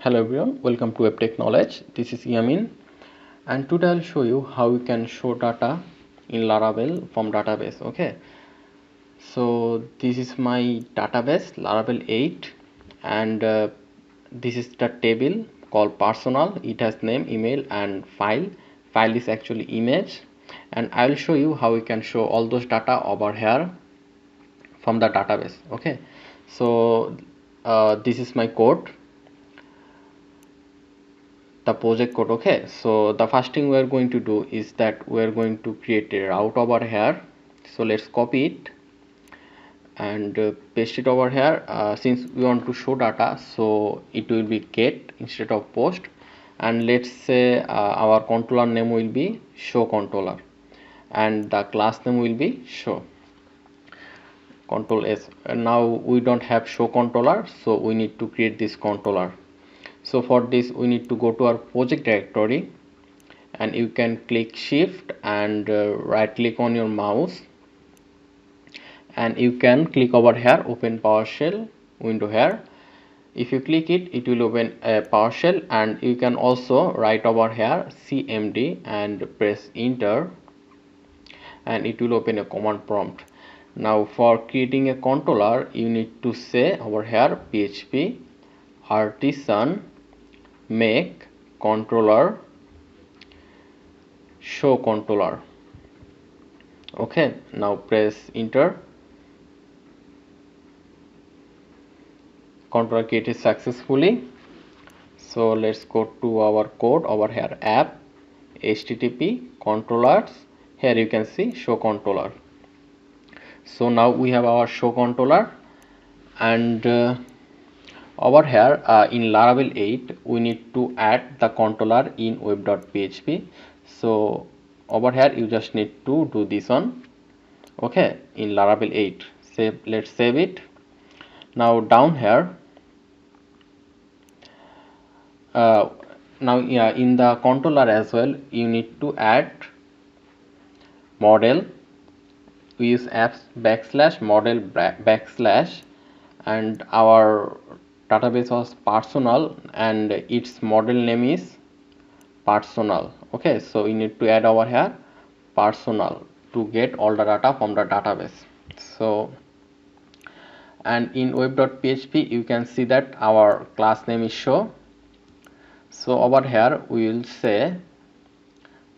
Hello everyone, welcome to WebTech Knowledge. This is Yamin, and today I'll show you how you can show data in Laravel from database. Okay, so this is my database Laravel 8, and this is the table called personal. It has name, email, and file. File is actually image, and I'll show you how you can show all those data over here from the database. Okay, so this is my code, the project code. Okay, so the first thing we are going to do is that we are going to create a route over here. So let's copy it and paste it over here. Since we want to show data, so it will be get instead of post, and let's say our controller name will be show controller and the class name will be show. Control S. And now we don't have show controller, so we need to create this controller. So for this we need to go to our project directory, and you can click shift and right click on your mouse, and you can click over here open PowerShell window here. If you click it, it will open a PowerShell, and you can also write over here cmd and press enter, and it will open a command prompt. Now for creating a controller, you need to say over here php artisan make controller show controller. Okay, now press enter. Controller created successfully. So let's go to our code over here, app http controllers. Here you can see show controller. So now we have our show controller, and over here in Laravel 8 we need to add the controller in web.php. So over here you just need to do this one. Okay, in Laravel 8 let's save it. Now down here now in the controller as well you need to add model. We use apps backslash model backslash, and our database was personal and its model name is personal. Okay, so we need to add over here personal to get all the data from the database. So, and in web.php you can see that our class name is show. So over here we will say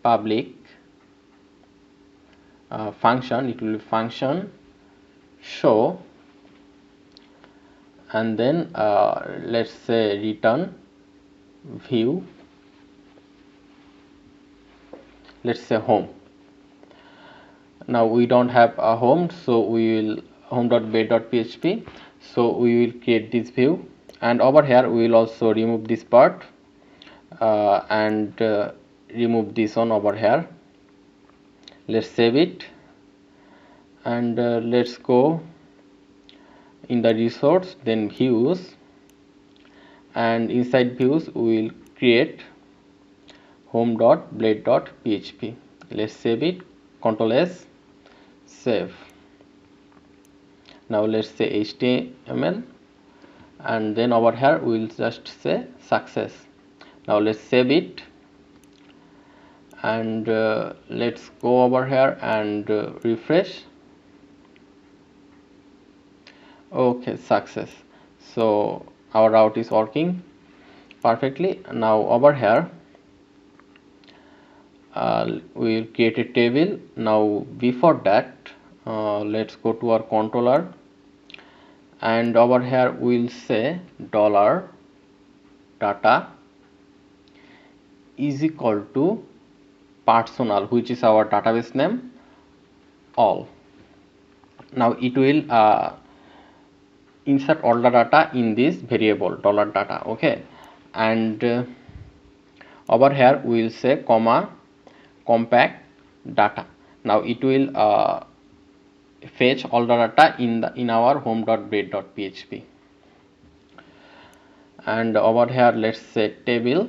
public function, it will be function show, and then let's say return view, let's say home. Now we don't have a home, so we will home.bed.php, so we will create this view, and over here we will also remove this part and remove this one over here. Let's save it, and let's go in the resource, then views, and inside views we will create home.blade.php. let's save it, Ctrl S, save. Now let's say HTML, and then over here we will just say success. Now let's save it, and let's go over here and refresh. Okay, success. So our route is working perfectly. Now over here we will create a table. Now before that let's go to our controller, and over here we will say dollar data is equal to personal, which is our database name, all. Now it will insert all the data in this variable dollar data. Okay, and over here we will say comma compact data. Now it will fetch all the data in our home.blade.php, and over here let's say table,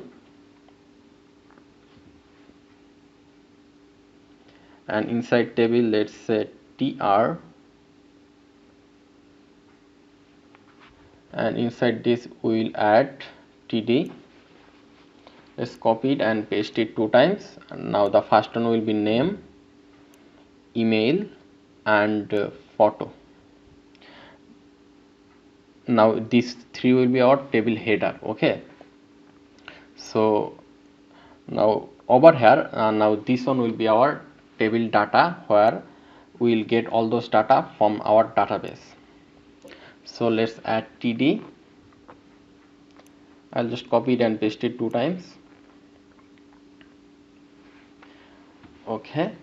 and inside table let's say tr, and inside this we will add td. Let's copy it and paste it 2 times. And now the first one will be name, email, and photo. Now these 3 will be our table header. Okay, so now over here, now this one will be our table data, where we will get all those data from our database. So let's add td. I'll just copy it and paste it 2 times. Okay,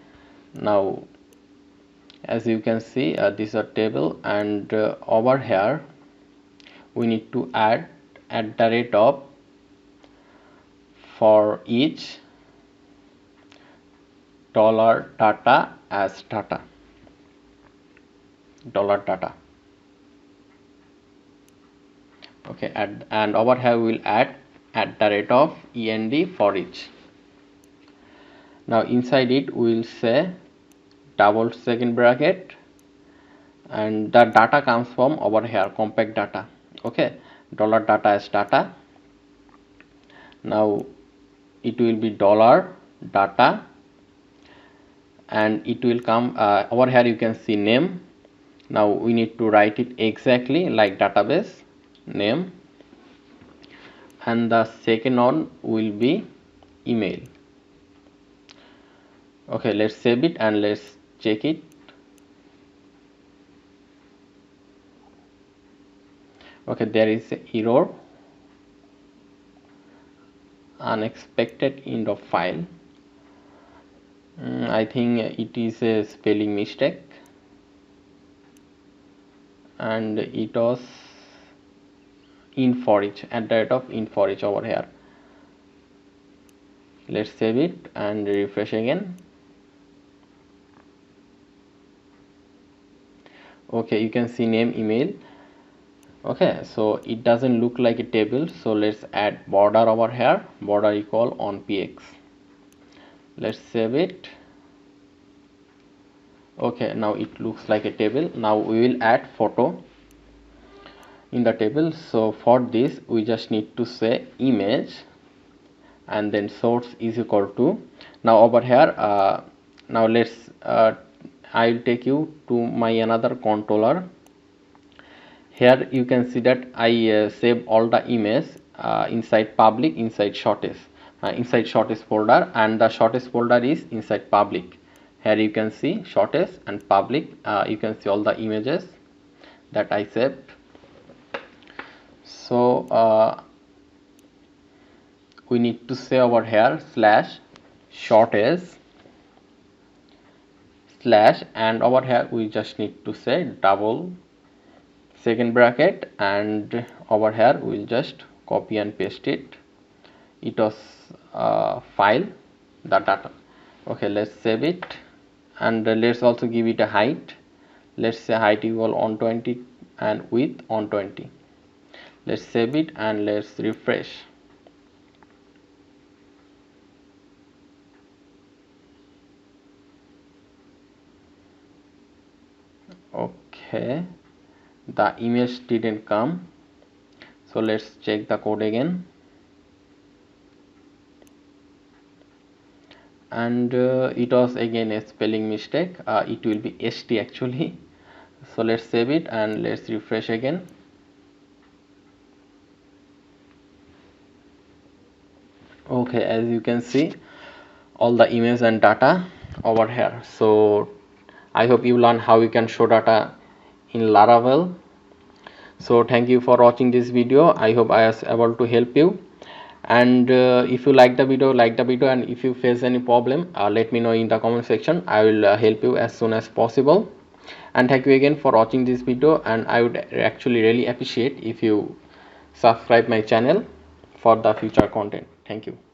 now as you can see, this is a table, and over here we need to add at the rate of for each dollar data as data, dollar data. Okay, and over here we will add at the rate of end for each. Now inside it we will say double second bracket, and the data comes from over here, compact data. Okay, dollar data as data. Now it will be dollar data, and it will come over here. You can see name. Now we need to write it exactly like database name, and the second one will be email. Okay, let's save it and let's check it. Okay, there is an error, unexpected end of file. I think it is a spelling mistake, and it was in for each, at the rate of in for each over here. Let's save it and refresh again. Okay, you can see name, email. Okay, so it doesn't look like a table, so let's add border over here, border equal on px. Let's save it. Okay, now it looks like a table. Now we will add photo in the table. So for this we just need to say image, and then source is equal to, now over here now let's I'll take you to my another controller. Here you can see that I save all the image inside public, inside shortest folder, and the shortest folder is inside public. Here you can see shortest and public. You can see all the images that I saved. So we need to say over here slash shortest slash, and over here we just need to say double second bracket, and over here we'll just copy and paste it. It was file the data. Okay, let's save it, and let's also give it a height. Let's say height equal 120 and width 120. Let's save it and let's refresh. Okay, the image didn't come, so let's check the code again, and it was again a spelling mistake. It will be st actually. So let's save it and let's refresh again. Okay, as you can see all the image and data over here. So I hope you learn how you can show data in Laravel. So thank you for watching this video. I hope I was able to help you, and if you like the video, and if you face any problem, let me know in the comment section. I will help you as soon as possible. And thank you again for watching this video, and I would actually really appreciate if you subscribe my channel for the future content. Thank you.